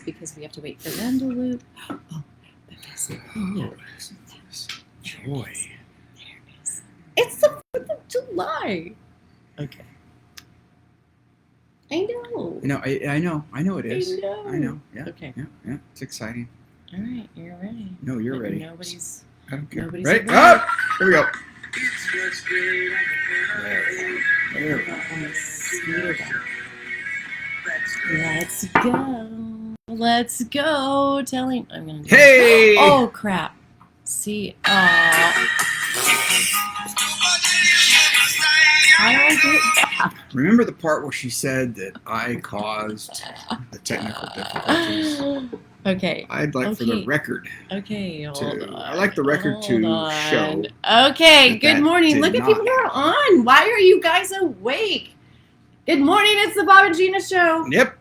because we have to wait for them to loop. Oh, Oh, joy. There it is. It's the 4th of July. Okay. I know. No, I know it is. I know. Yeah. Okay. Yeah. It's exciting. All right, you're ready. No, you're But ready. Nobody's. I don't care. Nobody's Ready? ready. Up! Here we go. There we go. On the speeder bike. Let's go. Let's go. Tell him I'm gonna do Hey! Oh crap. See. How do I do it back? Remember the part where she said that I caused the technical difficulties? Okay. I'd like for the record. Okay, hold on. I like the record to show. Okay, good morning. Look at not people who are on. Why are you guys awake? Good morning. It's the Bob and Gina show. Yep.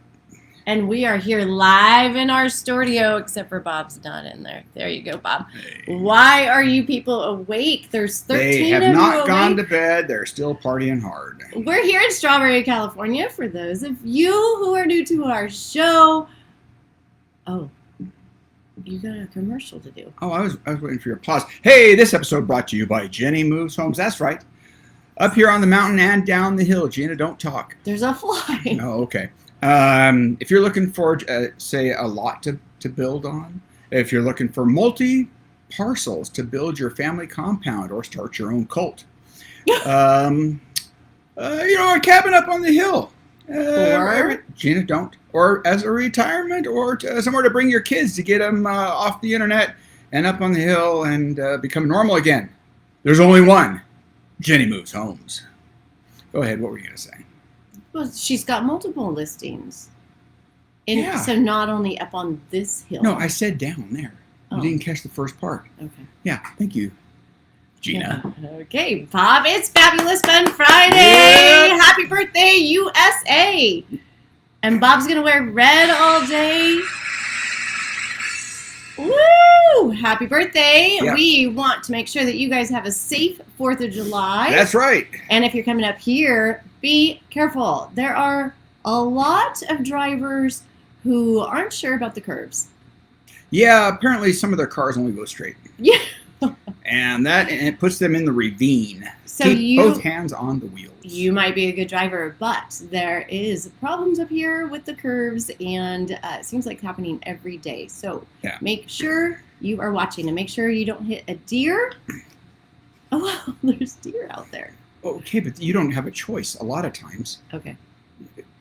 And we are here live in our studio, except for Bob's not in there. There you go, Bob. Hey. Why are you people awake? There's 13 They have of you not gone awake. to bed. They're still partying hard. We're here in Strawberry, California. For those of you who are new to our show. Oh, you got a commercial to do. Oh, I was waiting for your applause. Hey, this episode brought to you by Jenny Moves Homes. That's right. Up here on the mountain and down the hill. Gina, don't talk. There's a fly. Oh, okay. If you're looking for, say, a lot to build on, if you're looking for multi-parcels to build your family compound or start your own cult, a cabin up on the hill. Or? Gina, don't. Or as a retirement or somewhere to bring your kids to get them off the internet and up on the hill and become normal again. There's only one. Jenny Moves Homes. Go ahead. What were you going to say? Well, she's got multiple listings. Yeah. So not only up on this hill. No, I said down there. You Oh. didn't catch the first part. Okay. Yeah, thank you, Gina. Yeah. Okay, Bob, it's Fabulous Fun Friday. Yep. Happy birthday, USA. And Bob's going to wear red all day. Woo! Happy birthday. Yeah. We want to make sure that you guys have a safe 4th of July. That's right. And if you're coming up here, be careful. There are a lot of drivers who aren't sure about the curves. Yeah, apparently some of their cars only go straight. Yeah. And it puts them in the ravine. So Keep both hands on the wheels. You might be a good driver, but there is problems up here with the curves, and it seems like it's happening every day. So Yeah. Make sure you are watching and make sure you don't hit a deer. Oh, wow, there's deer out there. Okay, but you don't have a choice a lot of times. Okay.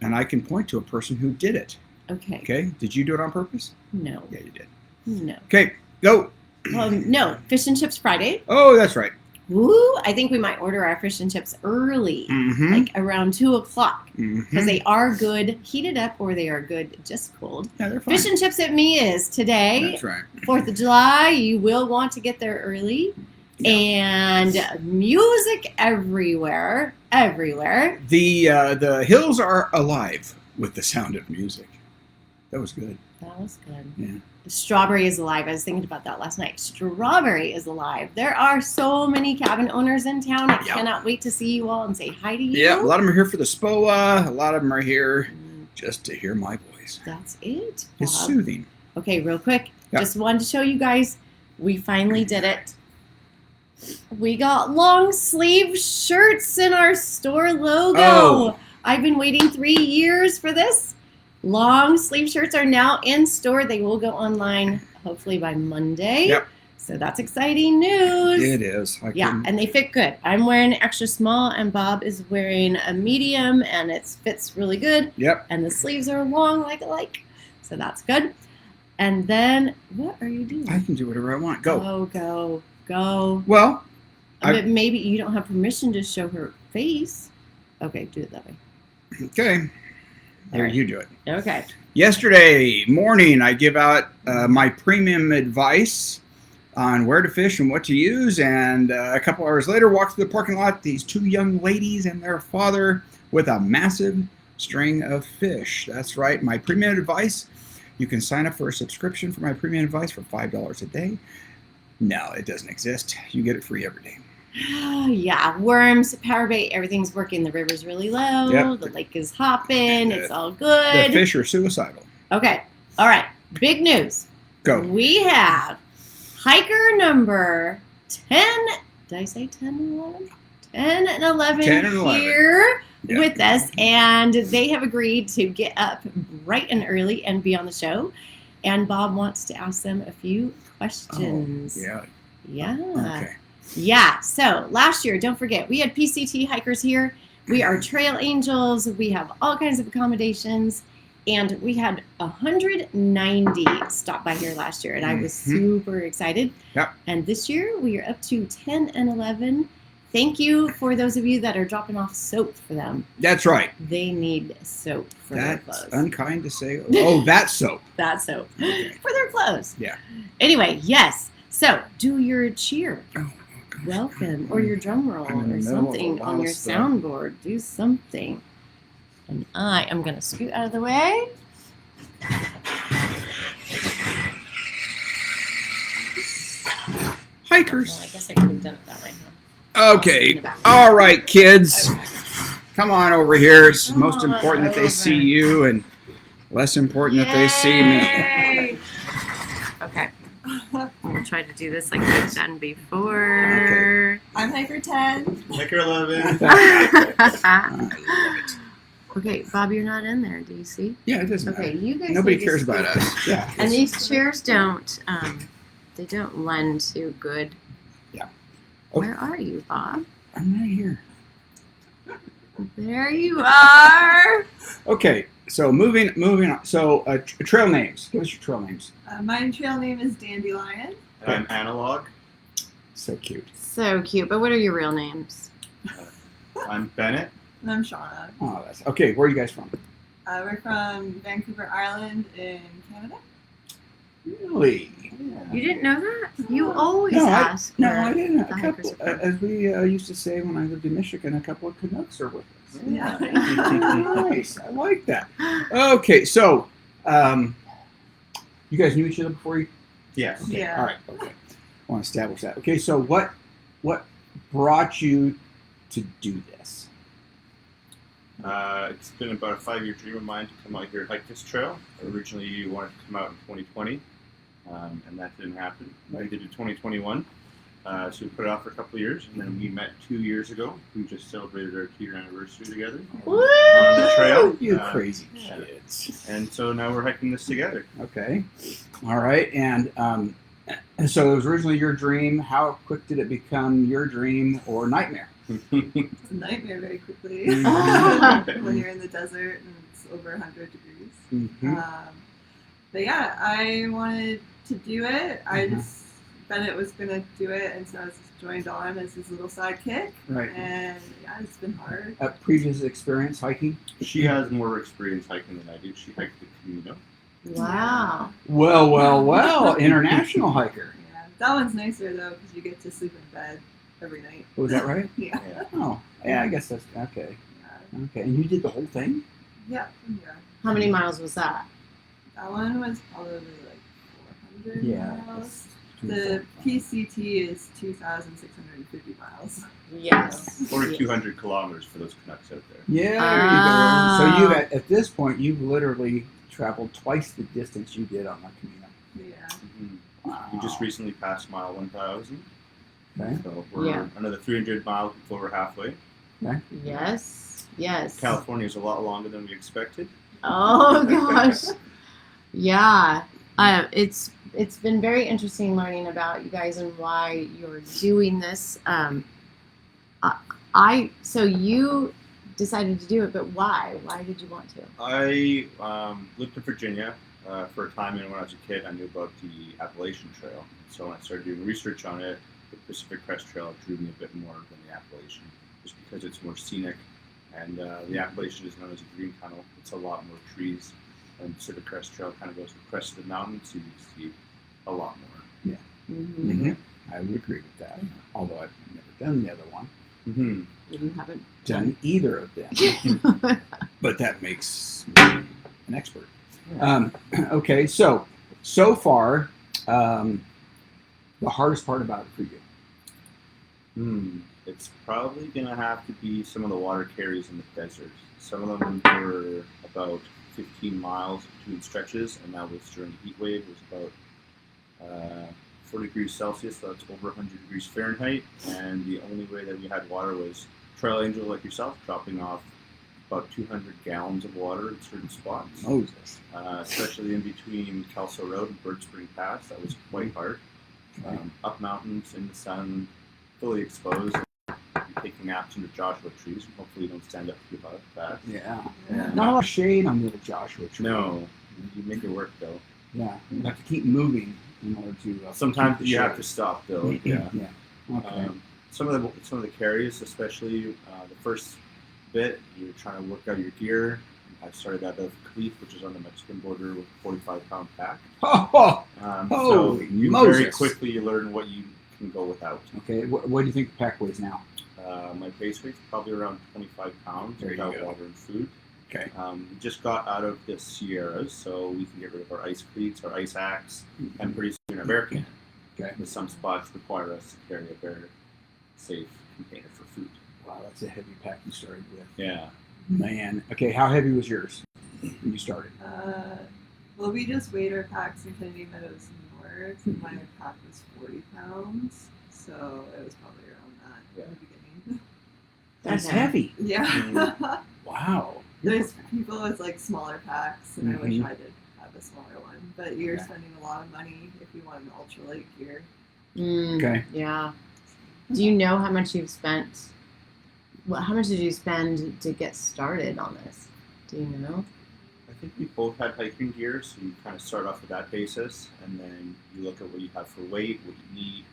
And I can point to a person who did it. Okay. Okay? Did you do it on purpose? No. Yeah, you did. No. Okay, go. No. Fish and Chips Friday. Oh, that's right. Woo! I think we might order our fish and chips early, Mm-hmm. like around 2 o'clock, because Mm-hmm. they are good heated up or they are good just cold. Yeah, they're fine. Fish and Chips at Me is today. That's right. 4th of July, you will want to get there early. Yeah. And music everywhere. The hills are alive with the sound of music. That was good. That was good. Yeah. Strawberry is alive. I was thinking about that last night. Strawberry is alive. There are so many cabin owners in town. I Yeah. cannot wait to see you all and say hi to you. Yeah, a lot of them are here for the SPOA. A lot of them are here just to hear my voice. That's it. It's Bob. soothing. Okay, real quick. Yeah. Just wanted to show you guys. We finally did it. We got long sleeve shirts in our store logo. Oh. I've been waiting 3 years for this. Long sleeve shirts are now in store. They will go online hopefully by Monday. Yep. So that's exciting news. It is. Yeah, and they fit good. I'm wearing an extra small and Bob is wearing a medium and it fits really good. Yep. And the sleeves are long like alike. So that's good. And then, what are you doing? I can do whatever I want. Go. Go. Well, But maybe you don't have permission to show her face. Okay, do it that way. okay. Here, Alright. you do it. Okay. Yesterday morning, I give out my premium advice on where to fish and what to use. And a couple hours later, walked through the parking lot, these 2 young ladies and their father with a massive string of fish. That's right, my premium advice. You can sign up for a subscription for my premium advice for $5 a day. No, it doesn't exist. You get it free every day. Yeah, worms, power bait, everything's working. The river's really low. Yep. The lake is hopping. It's all The good. fish are suicidal. Okay, All right, big news. Go. We have hiker number 10. Did I say 10 and 11? 10 and 11 10 and 11. here Yeah. with us, and they have agreed to get up bright and early and be on the show. And Bob wants to ask them a few questions. Yeah. Yeah. Okay. Yeah. So last year, don't forget, we had PCT hikers here. We are trail angels. We have all kinds of accommodations. And we had 190 stop by here last year. And I was super excited. Yep. And this year, we are up to 10 and 11. Thank you for those of you that are dropping off soap for them. That's right. They need soap for their That's clothes. unkind to say. Oh, that's soap. That soap Okay. for their clothes. Yeah. Anyway, yes. So do your cheer. Oh, gosh. Welcome, or your drum roll, I'm in the or middle of a something lot on of your stuff. soundboard. Do something. And I am going to scoot out of the way. Hikers. Well, I guess I could have done it that way. Okay. All right, kids. Come on over here. It's most important that they see you and less important that they see me. Yay! Okay. We'll try to do this like we've done before. I'm hiker 10. Hiker 11. Okay, Bob, you're not in there. Do you see? Yeah, it doesn't Okay, matter. you guys. Nobody need to cares about scoot. us. Yeah. And these chairs don't. They don't lend too good. Yeah. Oh. Where are you, Bob? I'm right here. There you are. Okay. So moving on. So trail names. Give us your trail names. My trail name is Dandelion. I'm Analog. So cute. So cute. But what are your real names? I'm Bennett. And I'm Shauna. Oh, that's okay. Where are you guys from? We're from Vancouver Island in Canada. Really? You didn't know that? You always No, ask. No, where I didn't. the A hikers couple, are from. as we used to say when I lived in Michigan, a couple of Canucks are with us. Yeah. Nice. I like that. Okay, so you guys knew each other before you? Yes. Okay. Yeah. All right. Okay. I want to establish that. Okay, so what brought you to do this? It's been about a 5-year dream of mine to come out here and hike this trail. Originally, you wanted to come out in 2020, and that didn't happen. We did it 2021, so we put it off for a couple of years, and then we met 2 years ago. We just celebrated our 2-year anniversary together Woo! on the trail. You crazy kids. And so now we're hiking this together. Okay. All right. And so it was originally your dream. How quick did it become your dream or nightmare? It's a nightmare very quickly Mhm. when you're in the desert and it's over 100 degrees. Mhm. But yeah, I wanted to do it. Mhm. Bennett was going to do it, and so I just joined on as his little sidekick. Right. And yeah, it's been hard. A previous experience hiking? She has more experience hiking than I do. She hiked the Camino. Wow. Well. International hiker. Yeah, that one's nicer though because you get to sleep in bed every night. Was that right? Yeah. Yeah. Oh, yeah. I guess that's okay. Yeah. Okay. And you did the whole thing? Yeah. How many miles was that? That one was probably like 400 Yeah. miles. The PCT is 2,650 miles. Yes. 4,200 kilometers for those Canucks out there. Yeah. There Ah. you go. So you at this point you've literally traveled twice the distance you did on the Camino. Yeah. Wow. We just recently passed mile 1,000. Okay. So we're Yeah. another 300 miles before we're halfway. Yes. Yes. California is a lot longer than we expected. Oh gosh. Yeah. It's been very interesting learning about you guys and why you're doing this. So you decided to do it, but why? Why did you want to? I lived in Virginia for a time, and when I was a kid, I knew about the Appalachian Trail. So when I started doing research on it, the Pacific Crest Trail drew me a bit more than the Appalachian, just because it's more scenic. And the Appalachian is known as a green tunnel. It's a lot more trees. And Pacific Crest Trail kind of goes to the crest of the mountain, so you see a lot more. Mm-hmm. Mhm. I would agree with that. Although I've never done the other one. Mm-hmm. You haven't Done either of them. But that makes me an expert. Okay, so far, the hardest part about it for you? It's probably going to have to be some of the water carries in the desert. Some of them were about 15 miles between stretches, and that was during the heat wave. It was about 40 degrees Celsius, so that's over 100 degrees Fahrenheit, and the only way that we had water was trail angels like yourself dropping off about 200 gallons of water in certain spots, Moses. especially in between Kelso Road and Bird Spring Pass. That was quite hard. Up mountains in the sun, fully exposed, and you're taking naps under Joshua trees. Hopefully you don't stand up too fast. Yeah. And Not a lot of shade on the old Joshua tree. no, you make it work though. Yeah. You have to keep moving in order to. Sometimes keep the you have shade. to stop though. Yeah. Yeah. Okay. Some of the carries, especially the first bit, you're trying to work out your gear. I started out of Cleef, which is on the Mexican border, with a 45-pound pack. Oh, So holy you Moses. very quickly learn what you can go without. okay. What do you think the pack weighs now? My base weight's probably around 25 pounds There you without go. water and food. Okay. We just got out of the Sierras, so we can get rid of our ice cleats, our ice axe, and pretty soon our bear can. Okay. With some spots require us to carry a bear safe container for food. Wow, that's a heavy pack you started with. Yeah. Man. Okay. How heavy was yours when you started? Well, we just weighed our packs in Kennedy Meadows North, and my pack was 40 pounds, so it was probably around that in the beginning. That's Okay. heavy. Yeah. Wow. There's people with like smaller packs, and I wish Mhm. I did have a smaller one, but you're Yeah. spending a lot of money if you want an ultralight gear. Okay. Yeah. Do you know how much you've spent? Well, how much did you spend to get started on this? Do you know? I think we both had hiking gear, so you kind of start off with that basis, and then you look at what you have for weight, what you need.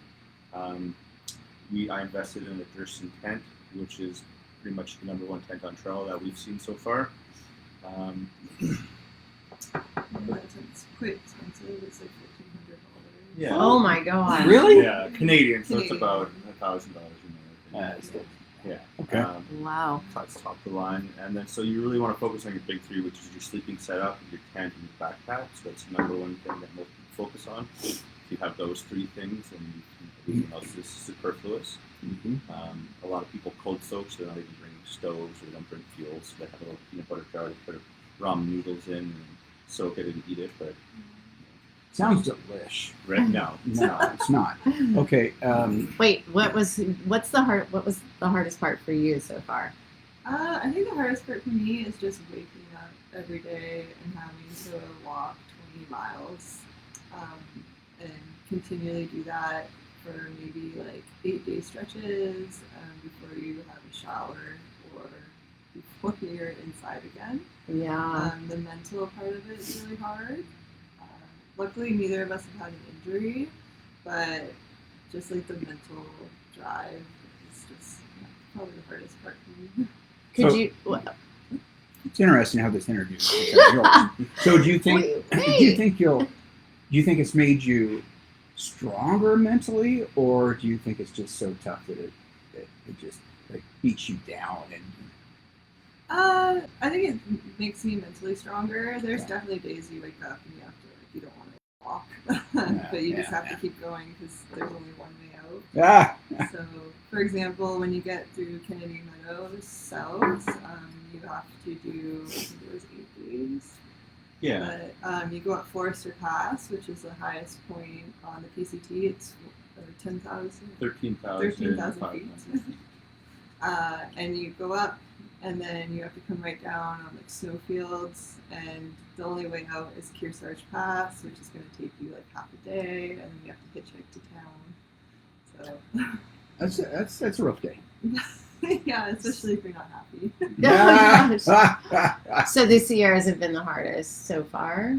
I invested in a Thurston tent, which is pretty much the #1 tent on trail that we've seen so far. It's quite expensive. It's like $1,500. Yeah. Oh my god. Really? Yeah, Canadian, so it's Canadian. about $1,000 That's good. Yeah. Okay. Wow. That's top of the line. And then so you really want to focus on your big three, which is your sleeping setup, your tent, and your backpack. So that's the #1 thing that most people focus on. If you have those three things, then everything else is superfluous. A lot of people cold soak, so they're not even bringing stoves or they don't bring fuel. So they have a little peanut butter jar, they put ramen noodles in and soak it and eat it. But Sounds delish. right now, No, it's not. Okay. Wait, what was the hardest part for you so far? I think the hardest part for me is just waking up every day and having to walk 20 miles and continually do that for maybe like 8-day stretches before you have a shower or before you're inside again. Yeah. The mental part of it is really hard. Luckily, neither of us have had an injury, but just like the mental drive is just probably the hardest part for me. Could So- you? It's interesting how this interview is going. So do you think? Wait. Do you think it's made you stronger mentally, or do you think it's just so tough that it just like beats you down and? I think it makes me mentally stronger. There's Yeah. definitely days you wake up and you have to like you don't want to walk, but you just have to keep going because there's only one way out. Ah. So, for example, when you get through Kennedy Meadows south, you have to do I think it was 8 days. yeah. But you go up Forester Pass, which is the highest point on the PCT. It's 10,000. 13,000 feet. And you go up, and then you have to come right down on like snowfields, and the only way out is Kearsarge Pass, which is going to take you like half a day, and then you have to hitchhike to town. That's a rough day. So, yeah, especially if you're not happy. Oh So the Sierras have been the hardest so far.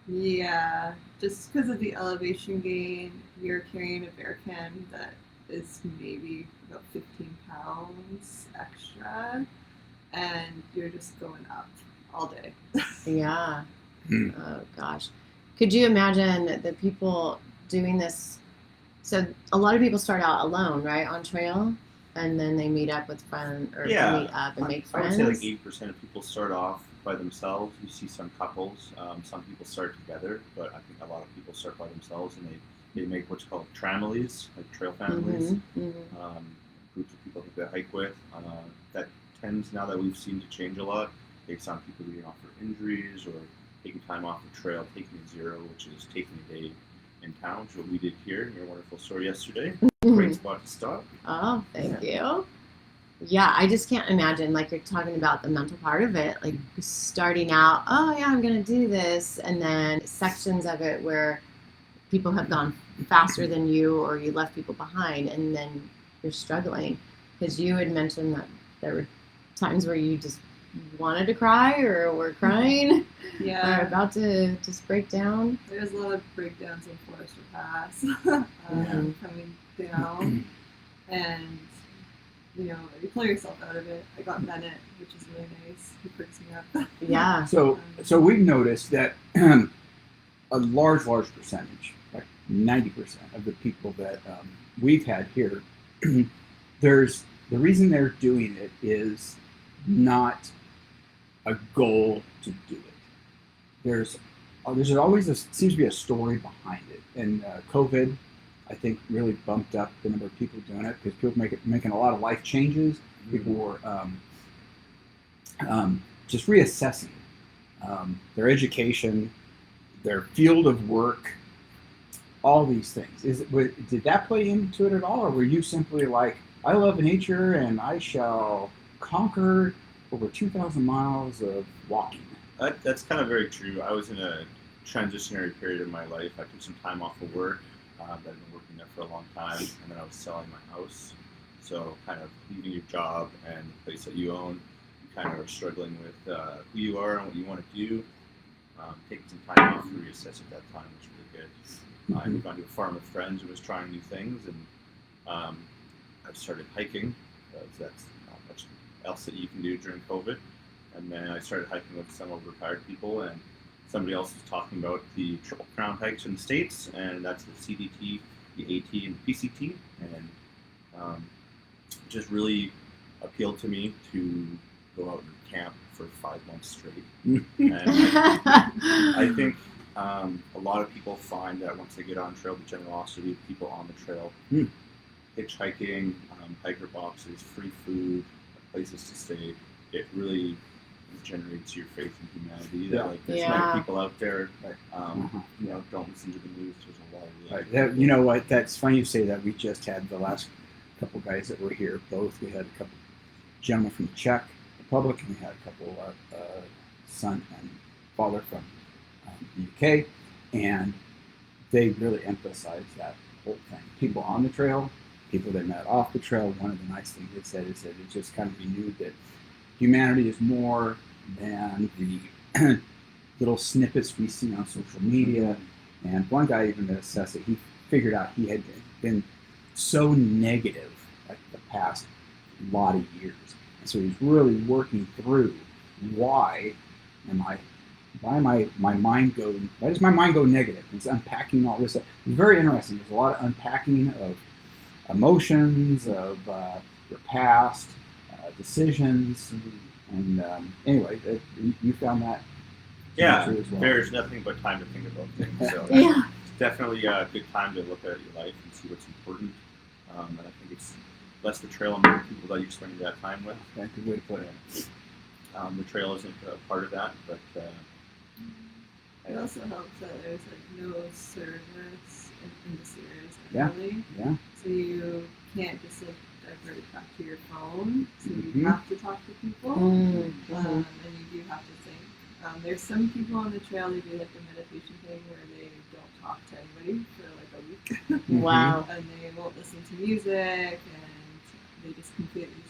Yeah, just because of the elevation gain, you're carrying a bear can that is maybe about 15 pounds extra, and you're just going up all day. Yeah. Hmm. Oh gosh. Could you imagine the people doing this? So a lot of people start out alone, right, on trail, and then they meet up with friends or Yeah. meet up and make I would friends. say like 80% of people start off by themselves. You see some couples, some people start together, but I think a lot of people start by themselves and they make what's called tramilies, like trail families, groups of people that they hike with. That tends, now that we've seen to change a lot, based on people being off for injuries or taking time off the trail, taking a zero, which is taking a day in town, which is what we did here in your wonderful store yesterday. Great spot to stop. Oh, thank you. Yeah, I just can't imagine, like you're talking about the mental part of it, like starting out, oh yeah, I'm going to do this, and then sections of it where people have gone faster than you or you left people behind, and then you're struggling. Because you had mentioned that there were times where you just wanted to cry or were crying or Yeah, about to just break down. there's a lot of breakdowns in Forester Pass Mhm. coming down, and you pull yourself out of it. I got Bennett, which is really nice. He picks me up. Yeah. So we've noticed that a large percentage, like 90% of the people that we've had here, the reason they're doing it is not a goal to do it. There's always seems to be a story behind it, and COVID, I think, really bumped up the number of people doing it because people making a lot of life changes. People were just reassessing their education, their field of work, all these things. Did that play into it at all, or were you simply like, I love nature and I shall conquer over 2,000 miles of walking? That's kind of very true. I was in a transitionary period of my life. I took some time off of work. I've been working there for a long time, and then I was selling my house. So kind of leaving your job and the place that you own, you kind of are struggling with who you are and what you want to do. Taking some time off to reassess at that time was really good. I moved on to a farm with friends who was trying new things, and I started hiking. That's not much else that you can do during COVID. And then I started hiking with some of the retired people, and somebody else was talking about the Triple Crown hikes in the States, and that's the CDT, the AT, and the PCT. And it just really appealed to me to go out and camp for 5 months straight. And I think a lot of people find that once they get on trail, the generosity of people on the trail, hitchhiking, hiker boxes, free food, places to stay, it really generates your faith in humanity. That like there's many people out there that don't listen to the news. There's a lot of really You know what? That's funny you say that. We just had the last couple guys that were here. Both we had a couple gentlemen from the Czech Republic, and we had a couple son and father from the UK, and they really emphasized that whole thing. People on the trail, people they met off the trail. One of the nice things they said is that it just kind of renewed that humanity is more than the little snippets we see on social media. And one guy even assessed that he figured out he had been so negative like the past lot of years. And so he's really working through why does my mind go negative? He's unpacking all this stuff. It's very interesting. There's a lot of unpacking of emotions, of your past, decisions. And anyway, you found that true as well. There's nothing but time to think about things. So it's definitely a good time to look at your life and see what's important. And I think it's less the trail and more people that you're spending that time with. That's a good way to put it. The trail isn't a part of that, but it also helps that there's like no service in the series. Yeah. So you can't just like divert it back to your phone. So you have to talk to people, and you do have to think. There's some people on the trail who do like the meditation thing where they don't talk to anybody for like a week. Wow. And they won't listen to music, and they just completely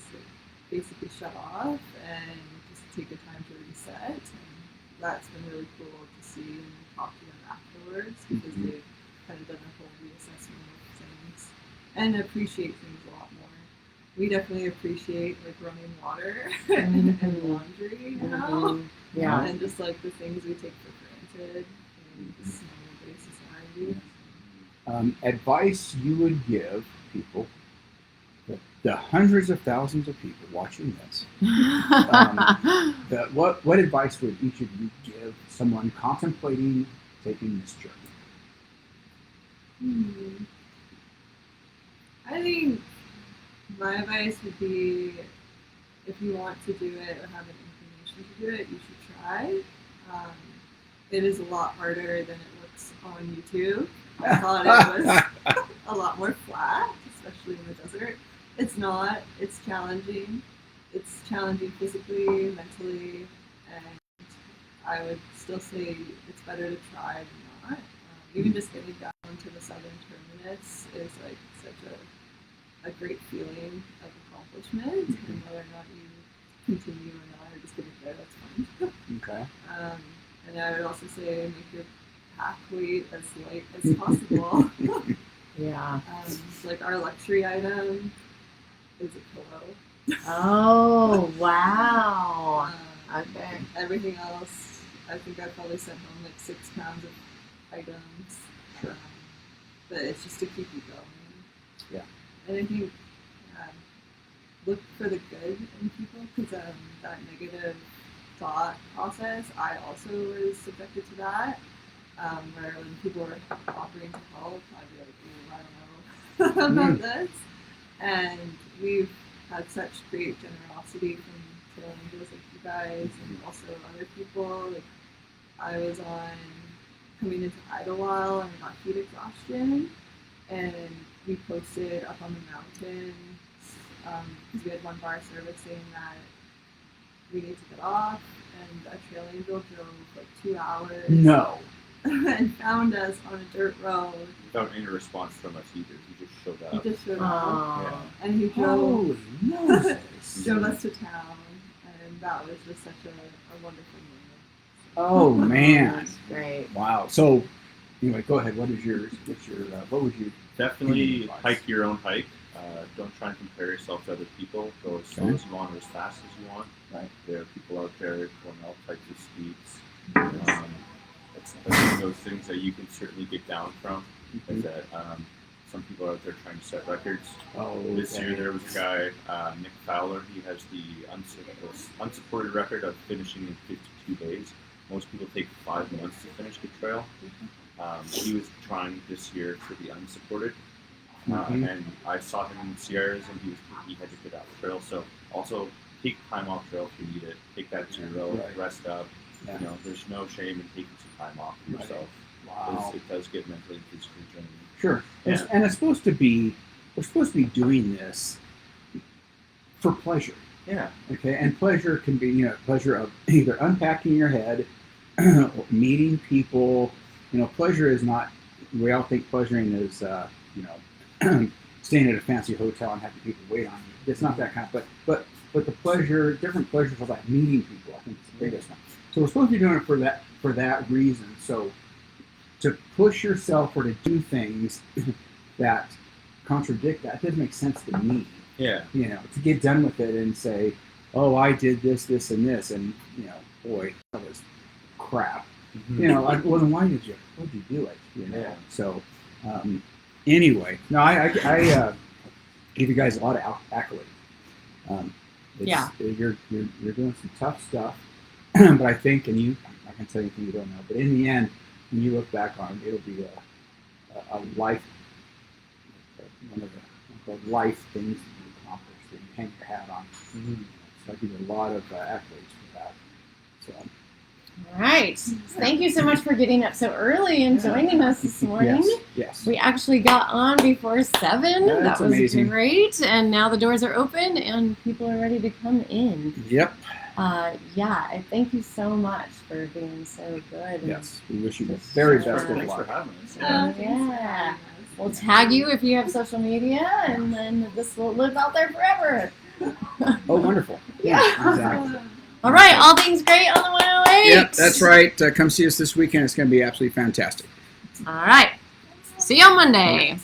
basically shut off and just take the time to reset. And that's been really cool to see and talk to them afterwards because they've kind of done a whole reassessment of things and appreciate things a lot more. We definitely appreciate like running water and laundry now. Yeah. And just like the things we take for granted in this normal day society. Advice you would give people, the hundreds of thousands of people watching this, what advice would each of you give someone contemplating taking this journey? I think my advice would be if you want to do it or have an inclination motivation to do it, you should try. It is a lot harder than it looks on YouTube. I thought it was a lot more flat, especially in the desert. It's not. It's challenging. It's challenging physically, mentally, and I would still say it's better to try than not. Even just getting down to the southern terminus is like such a great feeling of accomplishment, and whether or not you continue or not, or just get it there, that's fine. Okay. And I would also say make your pack weight as light as possible. Yeah. Like our luxury item is a pillow. Oh, wow. Okay. Everything else, I think I probably sent home like 6 pounds of items. Sure. But it's just to keep you going. Yeah. And I think look for the good in people, because that negative thought process, I also was subjected to that. Where when people were offering to help, I'd be like, ooh, I don't know about this. And we've had such great generosity from trail angels like you guys, and also other people. Like I was on coming into Idlewild and got heat exhaustion, and we posted up on the mountain because we had one bar service saying that we need to get off, and a trail angel drove like 2 hours. No. And found us on a dirt road. Without any response from us either. He just showed up. He just showed Aw. up, and he drove Holy Moses. drove us to town, and that was just such a wonderful moment. Oh man. That's great. Wow. So anyway, go ahead. What is yours? What would you? Definitely Advice. hike your own hike. Don't try and compare yourself to other people. Go as slow as you want or as fast as you want. Right. There are people out there going all types of speeds. That's one of those things that you can certainly get down from. Is that some people are out there trying to set records. Oh, This year there was a guy, Nick Fowler. He has the unsupported record of finishing in 52 days. Most people take 5 months to finish the trail. He was trying this year for the unsupported. And I saw him in the Sierras, and he had to get out the trail. So also take time off trail if you need it. Take that 0, Right. rest up. Yeah. You know, there's no shame in taking some time off for yourself. Wow. It does get mentally and physically draining. Sure. Yeah. And it's supposed to be. We're supposed to be doing this for pleasure. Yeah. Okay. And pleasure can be, pleasure of either unpacking your head, or meeting people. Pleasure is not. We all think pleasuring is, staying at a fancy hotel and having people wait on you. It's not that kind of. But the pleasure, different pleasures of like meeting people, I think is the biggest one. So we're supposed to be doing it for that reason. So to push yourself or to do things that contradict that doesn't make sense to me. Yeah. To get done with it and say, oh, I did this, this, and this, and boy, that was crap. Well, then why did you do it? Yeah. So anyway, no, I give you guys a lot of accolades. You're doing some tough stuff, but I think, and I can tell you anything you don't know, but in the end, when you look back on it, it'll be a life, one of the life things that you accomplished that you hang your hat on. So I give you a lot of accolades for that. So. All right. Thank you so much for getting up so early and joining us this morning. Yes. We actually got on before 7. Yeah, that was amazing. great. And now the doors are open and people are ready to come in. Yep. I thank you so much for being so good. Yes. We wish you the very best of Thanks for luck. having us. Yeah. We'll tag you if you have social media, and then this will live out there forever. Oh, wonderful. Yeah. Exactly. All right. All things great on the 108. Yep, that's right. Come see us this weekend. It's going to be absolutely fantastic. All right. See you on Monday.